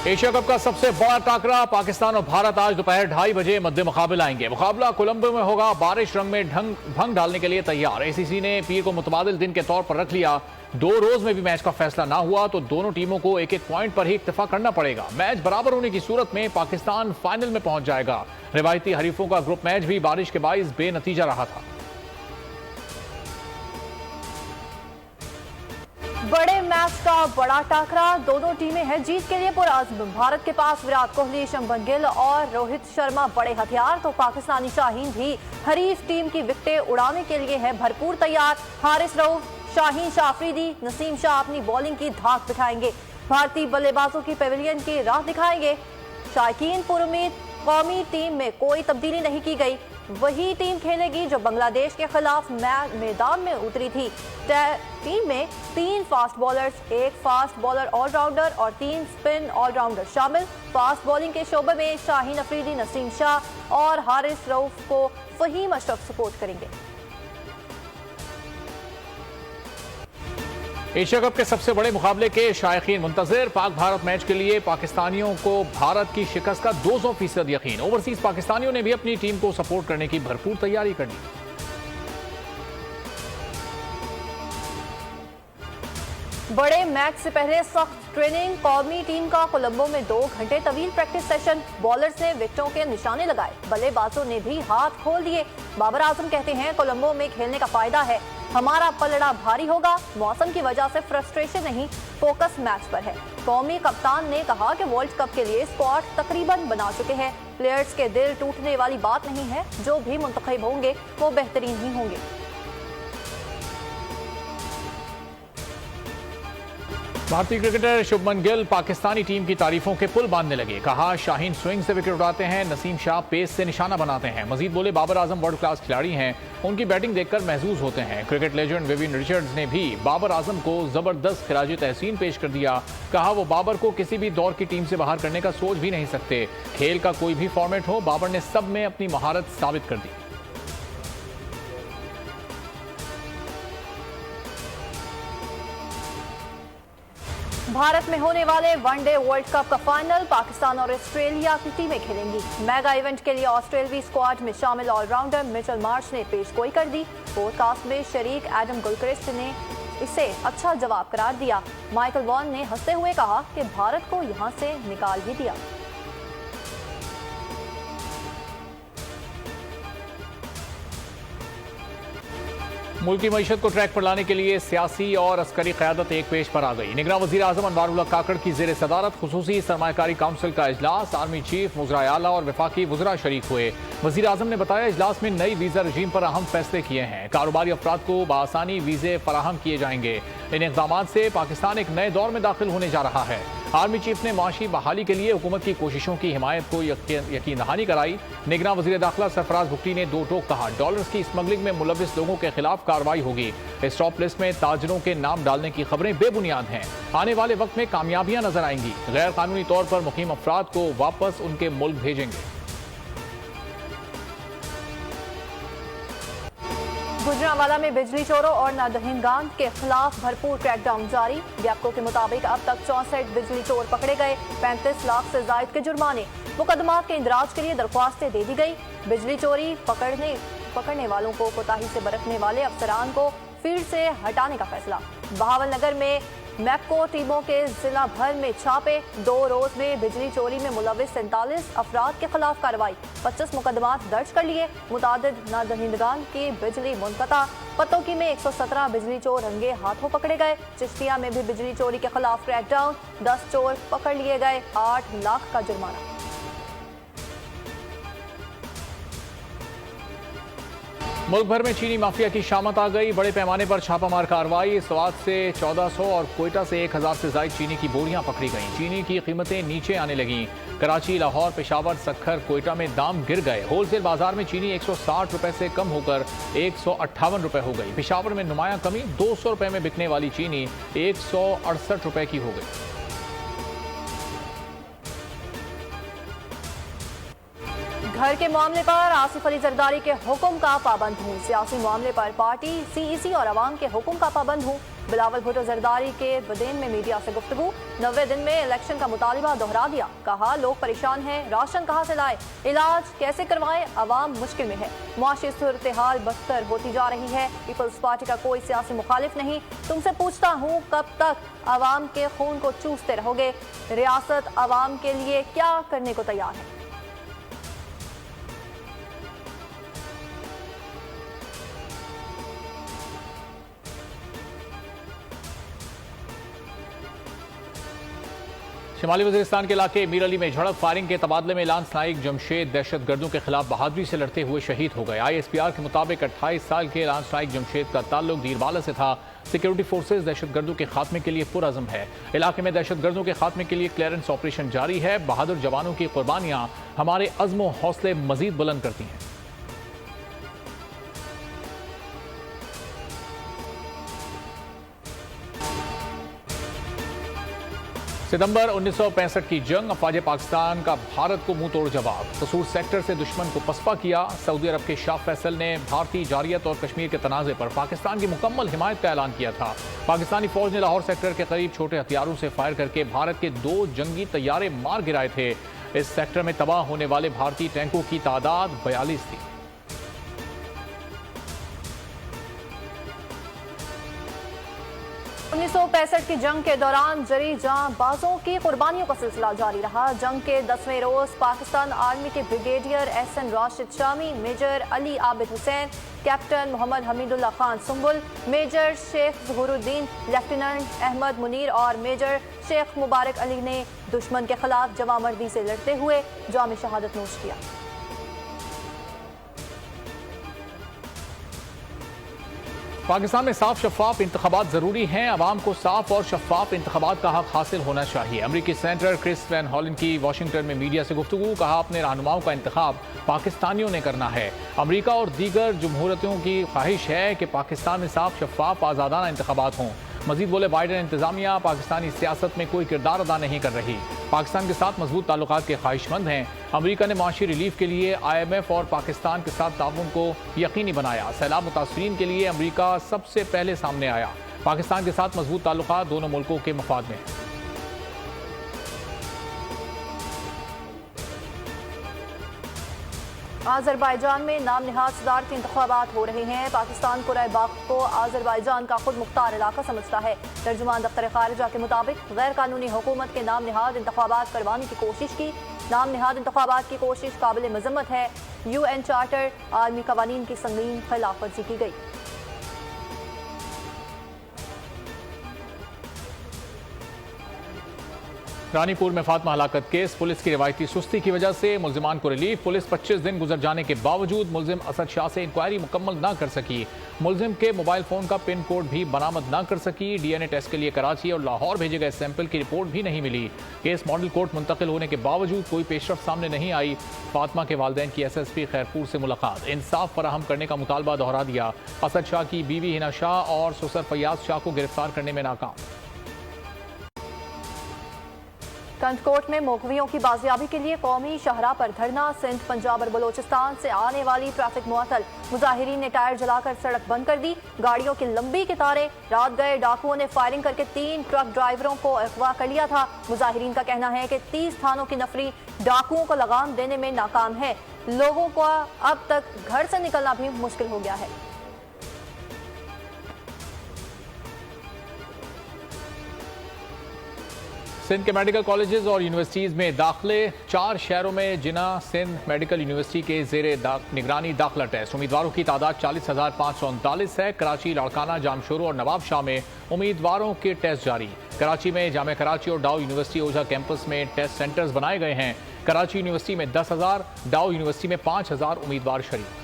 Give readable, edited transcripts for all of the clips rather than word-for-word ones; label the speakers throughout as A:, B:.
A: Asia cup का सबसे बड़ा टाकरा पाकिस्तान और भारत आज दोपहर 2:30 बजे मध्य मुकाबला आएंगे। मुकाबला कोलंबो में होगा। बारिश रंग में भंग डालने के लिए तैयार। एसीसी ने पीर को मुतबादिल दिन के तौर पर रख लिया। 2 रोज में भी मैच का फैसला ना हुआ तो दोनों टीमों को एक एक पॉइंट पर ही इत्तेफाक करना पड़ेगा। मैच बराबर होने की सूरत में पाकिस्तान फाइनल में पहुंच जाएगा। रिवायती हरीफों का ग्रुप मैच भी बारिश के बाइस बेनतीजा रहा था।
B: बड़े मैच का बड़ा टाकरा, दोनों टीमें हैं जीत के लिए पुरअज़्म। भारत के पास विराट कोहली, शुभमन गिल और रोहित शर्मा बड़े हथियार, तो पाकिस्तानी शाहीन भी हरीफ टीम की विकेटें उड़ाने के लिए है भरपूर तैयार। हारिस रऊफ, शाहीन शाह अफरीदी, नसीम शाह अपनी बॉलिंग की धाक बिठाएंगे। भारतीय बल्लेबाजों की पेविलियन की राह दिखाएंगे। शायकीन पुरुमीद, कौमी टीम में कोई तब्दीली नहीं की गई। वही टीम खेलेगी जो बांग्लादेश के खिलाफ मैदान में उतरी थी। टीम में 3 fast bowlers, 1 fast bowler allrounder और 3 स्पिन ऑलराउंडर शामिल। फास्ट बॉलिंग के शोबे में शाहीन अफरीदी, नसीम शाह और हारिस रऊफ को फहीम अशरफ सपोर्ट करेंगे।
A: एशिया कप के सबसे बड़े मुकाबले के शायकीन मुंतजिर। पाक भारत मैच के लिए पाकिस्तानियों को भारत की शिकस्त का 200% यकीन। ओवरसीज पाकिस्तानियों ने भी अपनी टीम को सपोर्ट करने की भरपूर तैयारी कर ली।
B: बड़े मैच से पहले सख्त ट्रेनिंग। कौमी टीम का कोलंबो में 2 घंटे तवील प्रैक्टिस सेशन। बॉलर्स ने विकेटों के निशाने लगाए, बल्लेबाजों ने भी हाथ खोल दिए। बाबर आजम कहते हैं कोलंबो में खेलने का फायदा है, हमारा पलड़ा भारी होगा। मौसम की वजह से फ्रस्ट्रेशन नहीं, फोकस मैच पर है। कौमी कप्तान ने कहा कि वर्ल्ड कप के लिए स्क्वाड तकरीबन बना चुके हैं। प्लेयर्स के दिल टूटने वाली बात नहीं है, जो भी मुंतखब होंगे वो बेहतरीन ही होंगे।
A: भारतीय क्रिकेटर शुभमन गिल पाकिस्तानी टीम की तारीफों के पुल बांधने लगे। कहा शाहीन स्विंग से विकेट उड़ाते हैं, नसीम शाह पेस से निशाना बनाते हैं। मजीद बोले बाबर आजम वर्ल्ड क्लास खिलाड़ी हैं, उनकी बैटिंग देखकर महसूस होते हैं। क्रिकेट लेजेंड विवियन रिचर्ड्स ने भी बाबर आजम को जबरदस्त खिराज तहसीन पेश कर दिया। कहा वो बाबर को किसी भी दौर की टीम से बाहर करने का सोच भी नहीं सकते। खेल का कोई भी फॉर्मेट हो, बाबर ने सब में अपनी महारत साबित कर दी।
B: भारत में होने वाले वनडे वर्ल्ड कप का फाइनल पाकिस्तान और ऑस्ट्रेलिया की टीमें खेलेंगी। मेगा इवेंट के लिए ऑस्ट्रेलियावी स्क्वाड में शामिल ऑलराउंडर मिचेल मार्श ने पेशगोई कर दी। पॉडकास्ट में शरीक एडम गिलक्रिस्ट ने इसे अच्छा जवाब करार दिया। माइकल वॉन ने हंसते हुए कहा कि भारत को यहां से निकाल ही दिया।
A: मुल्क की मईशत को ट्रैक पर लाने के लिए सियासी और अस्करी क़यादत एक पेश पर आ गई। निगरान वज़ीर आज़म अनवारुल्लाह काकड़ की ज़ेर सदारत खुसूसी सरमायाकारी काउंसिल का इजलास। आर्मी चीफ, वज़राए आला और वफाकी वज़रा शरीक हुए। वज़ीर आज़म ने बताया इजलास में नई वीज़ा रजीम पर अहम फैसले किए हैं। कारोबारी अफराद को बआसानी वीज़े फराहम किए जाएंगे। इन इक़दामात से पाकिस्तान एक नए दौर में दाखिल होने जा रहा है। आर्मी चीफ ने माशी बहाली के लिए हुकूमत की कोशिशों की हिमायत को यकीन दहानी कराई। निगरान वज़ीर दाखिला सरफराज भुट्टी ने 2 टोक कहा डॉलर्स की स्मगलिंग में मुलविस लोगों के खिलाफ कार्रवाई होगी। स्टॉप लिस्ट में ताजरों के नाम डालने की खबरें बेबुनियाद हैं। आने वाले वक्त में कामयाबियां नजर आएंगी। गैर कानूनी तौर पर मुकीम अफराद को वापस उनके मुल्क भेजेंगे।
B: गुजरांवाला में बिजली चोरों और नादहिंदगान के खिलाफ भरपूर क्रैकडाउन जारी। व्यापकों के मुताबिक अब तक 64 बिजली चोर पकड़े गए। 35 लाख से जायद के जुर्माने। मुकदमात के इंदराज के लिए दरख्वास्तें दे दी गई। बिजली चोरी पकड़ने वालों को कोताही से बरतने वाले अफसरान को फील्ड से हटाने का फैसला। बहावलनगर में मैपको टीमों के जिला भर में छापे। 2 रोज में बिजली चोरी में मुलविस 47 अफराद के खिलाफ कार्रवाई। 25 मुकदमात दर्ज कर लिए। मुतादिद नादहिंदगान की बिजली मुनक़ता। पतोकी में 117 बिजली चोर रंगे हाथों पकड़े गए। चिश्तिया में भी बिजली चोरी के खिलाफ क्रैकडाउन। 10 चोर पकड़ लिए गए। 8 लाख का जुर्माना।
A: मुल्क भर में चीनी माफिया की शामत आ गई। बड़े पैमाने पर छापामार कार्रवाई। स्वात से 1400 और कोयटा से 1000 से ज्यादा चीनी की बोरियां पकड़ी गईं। चीनी की कीमतें नीचे आने लगीं। कराची, लाहौर, पेशावर, सक्खर, कोयटा में दाम गिर गए। होलसेल बाजार में चीनी 160 रुपए से कम होकर 158 रुपए हो गई। पेशावर में नुमायां कमी, 200 रुपए में बिकने वाली चीनी 168 रुपए की हो गई।
B: घर के मामले पर आसिफ अली जरदारी के हुक्म का पाबंद हूँ। सियासी मामले पर पार्टी, सीईसी और अवाम के हुक्म का पाबंद हूँ। बिलावल भुट्टो जरदारी के बदेन में मीडिया से गुफ्तगू। 90 दिन में इलेक्शन का मुतालिबा दोहरा दिया। कहा लोग परेशान हैं, राशन कहाँ से लाए, इलाज कैसे करवाएं, अवाम मुश्किल में है। मुआशी सूरत हाल बदतर होती जा रही है। पीपल्स पार्टी का कोई सियासी मुखालिफ नहीं। तुमसे पूछता हूँ कब तक अवाम के खून को चूसते रहोगे। रियासत अवाम के लिए क्या करने को तैयार है।
A: शिमाली वजीरिस्तान के इलाके मीर अली में झड़प फायरिंग के तबादले में लांस नाइक जमशेद दहशतगर्दों के खिलाफ बहादुरी से लड़ते हुए शहीद हो गए। ISPR के मुताबिक 28 साल के लांस नाइक जमशेद का ताल्लुक दीरबाला से था। सिक्योरिटी फोर्सेज दहशतगर्दों के खात्मे के लिए पुरअज़म है। इलाके में दहशतगर्दों के खात्मे के लिए क्लियरेंस ऑपरेशन जारी है। बहादुर जवानों की कुर्बानियां हमारे अज़्म व हौसले मजीद बुलंद करती हैं। सितंबर 1965 की जंग, अफवाज पाकिस्तान का भारत को मुंह तोड़ जवाब। कसूर सेक्टर से दुश्मन को पसपा किया। सऊदी अरब के शाह फैसल ने भारतीय जारियत और कश्मीर के तनाज़े पर पाकिस्तान की मुकम्मल हिमायत का ऐलान किया था। पाकिस्तानी फौज ने लाहौर सेक्टर के करीब छोटे हथियारों से फायर करके भारत के 2 जंगी तैयारे मार गिराए थे। इस सेक्टर में तबाह होने वाले भारतीय टैंकों की तादाद 42 थी।
B: 1965 की जंग के दौरान जरी जां बाजों की कुर्बानियों का सिलसिला जारी रहा। जंग के 10वें रोज पाकिस्तान आर्मी के brigadier SN Rashid Shami, major Ali Abid Hussain, captain Mohammad Hamidullah Khan Sumbul, major Sheikh Zahuruddin, lieutenant Ahmad Munir और मेजर शेख मुबारक अली ने दुश्मन के खिलाफ जवामर्दी से लड़ते हुए जाम शहादत नोश किया।
A: पाकिस्तान में साफ शफाफ इंतखाबात जरूरी हैं। अवाम को साफ और शफाफ इंतखाबात का हक हासिल होना चाहिए। अमरीकी सेनेटर क्रिस वैन हॉलन की वाशिंगटन में मीडिया से गुफ्तगू। कहा अपने रहनुमाओं का इंतखाब पाकिस्तानियों ने करना है। अमरीका और दीगर जमहूरियतों की ख्वाहिश है कि पाकिस्तान में साफ शफाफ आज़ादाना इंतखाबात हों। मजीद बोले बाइडन इंतजामिया पाकिस्तानी सियासत में कोई किरदार अदा नहीं कर रही। पाकिस्तान के साथ मजबूत ताल्लुकात के ख्वाहिशमंद हैं। अमरीका ने माशी रिलीफ के लिए IMF और पाकिस्तान के साथ ताउन को यकीनी बनाया। सैलाब मुतासरीन के लिए अमरीका सबसे पहले सामने आया। पाकिस्तान के साथ मजबूत ताल्लुकात दोनों मुल्कों के मफाद में हैं।
B: आज़रबाईजान में नाम निहाद सदारती इंतखाबात हो रहे हैं। पाकिस्तान कुराए बाग को आज़रबाईजान का खुद मुख्तार इलाका समझता है। तर्जुमान दफ्तर खारिजा के मुताबिक गैर कानूनी हुकूमत के नाम निहाद इंतखाबात करवाने की कोशिश की। नाम निहाद इंतखाबात की कोशिश काबिल मजम्मत है। UN चार्टर आर्मी कवानीन की संगीन खिलाफ वर्जी की गई।
A: रानीपुर में फातिमा हलाकत केस, पुलिस की रिवायती सुस्ती की वजह से मुल्जिमान को रिलीफ। पुलिस 25 दिन गुजर जाने के बावजूद मुल्जिम असद शाह से इंक्वायरी मुकम्मल न कर सकी। मुल्जिम के मोबाइल फोन का पिन कोड भी बरामद न कर सकी। DNA टेस्ट के लिए कराची और लाहौर भेजे गए सैंपल की रिपोर्ट भी नहीं मिली। केस मॉडल कोर्ट मुंतकिल होने के बावजूद कोई पेशरफ सामने नहीं आई। फातिमा के वालिदैन की SSP खैरपुर से मुलाकात, इंसाफ फराहम करने का मुतालबा दोहरा दिया। असद शाह की बीवी हिना शाह और ससुर फैयाज शाह को गिरफ्तार करने में नाकाम।
B: कंटकोट में मोकवियों की बाजियाबी के लिए कौमी शाहराह पर धरना। सिंध, पंजाब और बलोचिस्तान से आने वाली ट्रैफिक मुअत्तल। मुजाहिरीन ने टायर जलाकर सड़क बंद कर दी। गाड़ियों की लंबी कतारें। रात गए डाकुओं ने फायरिंग करके 3 ट्रक ड्राइवरों को अगवा कर लिया था। मुजाहिरीन का कहना है कि 30 थानों की नफरी डाकुओं को लगाम देने में नाकाम है। लोगों को अब तक घर से निकलना भी मुश्किल हो गया है।
A: सिंध के मेडिकल कॉलेजेस और यूनिवर्सिटीज़ में दाखिले। 4 शहरों में जिना सिंध मेडिकल यूनिवर्सिटी के ज़ेरे निगरानी दाखिला टेस्ट। उम्मीदवारों की तादाद 40,539 है। कराची, लाड़काना, जामशोरो और नवाब शाह में उम्मीदवारों के टेस्ट जारी। कराची में जामे कराची और डाउ यूनिवर्सिटी ओझा कैंपस में टेस्ट सेंटर्स बनाए गए हैं। कराची यूनिवर्सिटी में 10,000, डाउ यूनिवर्सिटी में 5,000 उम्मीदवार शरीक।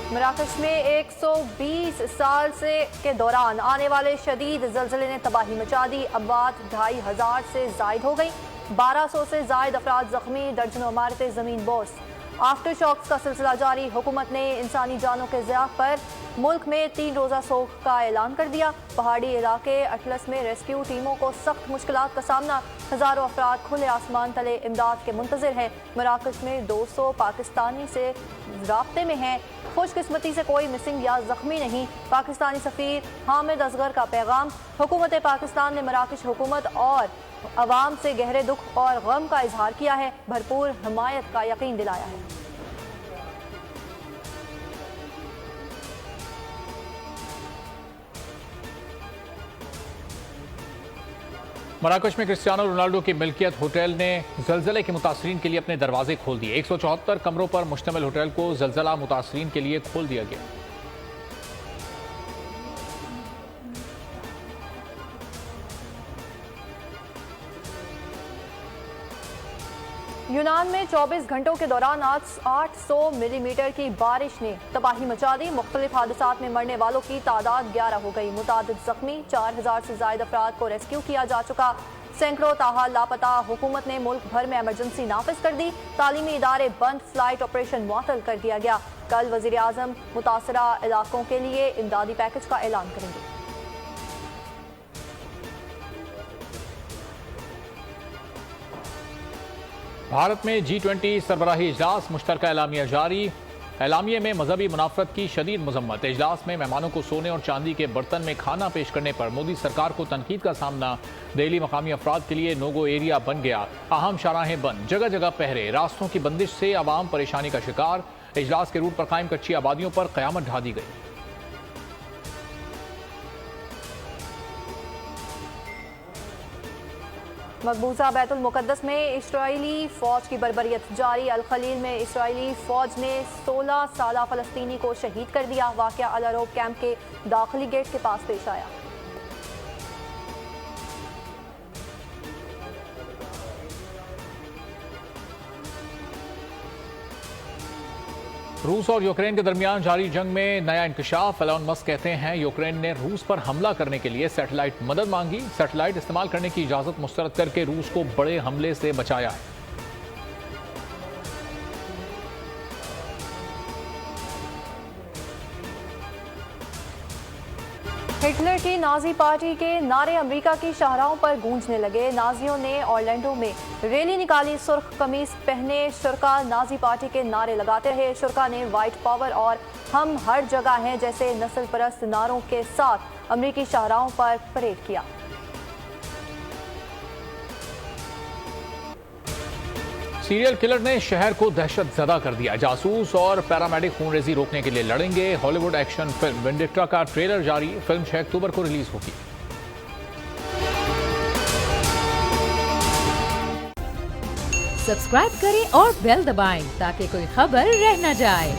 B: मराकश में 120 साल के दौरान आने वाले शदीद ज़लज़ले ने तबाही मचा दी। अबाद 2,500 से जायद हो गई। 1200 से जायद अफराद जख्मी, दर्जनों इमारतें ज़मीन बोस। आफ्टर शॉक्स का सिलसिला जारी। हुकूमत ने इंसानी जानों के ज़िया पर मुल्क में 3 रोज़ा सोग का ऐलान कर दिया। पहाड़ी इलाके अटलस में रेस्क्यू टीमों को सख्त मुश्किलात का सामना। हजारों अफराद खुले आसमान तले इमदाद के मुंतजिर हैं। मराकश में 200 पाकिस्तानी से राब्ते में हैं। खुशकिस्मती से कोई मिसिंग या जख्मी नहीं। पाकिस्तानी सफीर हामिद असगर का पैगाम। हुकूमत पाकिस्तान ने मराकश हुकूमत और अवाम से गहरे दुख और गम का इजहार किया है। भरपूर हिमायत का यकीन दिलाया है।
A: मराकश में क्रिस्टियानो रोनाल्डो की मिल्कियत होटल ने जलजले के मुतासरीन के लिए अपने दरवाजे खोल दिए। 174 कमरों पर मुश्तमिल होटल को जलजला मुतासरीन के लिए खोल दिया गया।
B: यूनान में 24 घंटों के दौरान आज 800 मिलीमीटर की बारिश ने तबाही मचा दी। मुख्तलिफ हादसात में मरने वालों की तादाद 11 हो गई। मुतादिद जख्मी, 4000 से ज्यादा अफराद को रेस्क्यू किया जा चुका। सैकड़ों ताहाल लापता। हुकूमत ने मुल्क भर में एमरजेंसी नाफिज कर दी। तालीमी इदारे बंद, फ्लाइट ऑपरेशन मुअत्तल कर दिया गया। कल वजीर आजम मुतासरा इलाकों के लिए इमदादी पैकेज का ऐलान करेंगे।
A: भारत में G20 सरबराही इजलास, मुश्तरका एलामिया जारी। एलामिया में मजहबी मुनाफरत की शदीद मजम्मत। इजलास में मेहमानों को सोने और चांदी के बर्तन में खाना पेश करने पर मोदी सरकार को तनकीद का सामना। दिल्ली मकामी अफराद के लिए नोगो एरिया बन गया। अहम शाहराहें बंद, जगह जगह पहरे। रास्तों की बंदिश से आवाम परेशानी का शिकार। इजलास के रूट पर कायम कच्ची आबादियों पर कयामत ढा दी गई।
B: मकबूजा बैतुल मुकद्दस में इस्राइली फौज की बर्बरियत जारी। अल खलील में इस्राइली फौज ने 16 साला फलस्तीनी को शहीद कर दिया। वाक़या अल अरोब कैंप के दाखिली गेट के पास पेश आया।
A: रूस और यूक्रेन के दरमियान जारी जंग में नया इंकशाफ। एलोन मस्क कहते हैं यूक्रेन ने रूस पर हमला करने के लिए सैटेलाइट मदद मांगी। सैटेलाइट इस्तेमाल करने की इजाजत मुस्तरद करके रूस को बड़े हमले से बचाया है।
B: हिटलर की नाजी पार्टी के नारे अमेरिका की शाहराहों पर गूंजने लगे। नाजियों ने ऑरलैंडो में रैली निकाली। सुर्ख कमीज पहने शुरका नाजी पार्टी के नारे लगाते रहे। शुरका ने वाइट पावर और हम हर जगह हैं जैसे नस्ल परस्त नारों के साथ अमेरिकी शाहराहों पर परेड किया।
A: सीरियल किलर ने शहर को दहशत ज़दा कर दिया। जासूस और पैरामेडिक खूनरेजी रोकने के लिए लड़ेंगे। हॉलीवुड एक्शन फिल्म विंडिक्टा का ट्रेलर जारी। फिल्म 6 अक्टूबर को रिलीज होगी।
C: सब्सक्राइब करें और बेल दबाएं ताकि कोई खबर रह न जाए।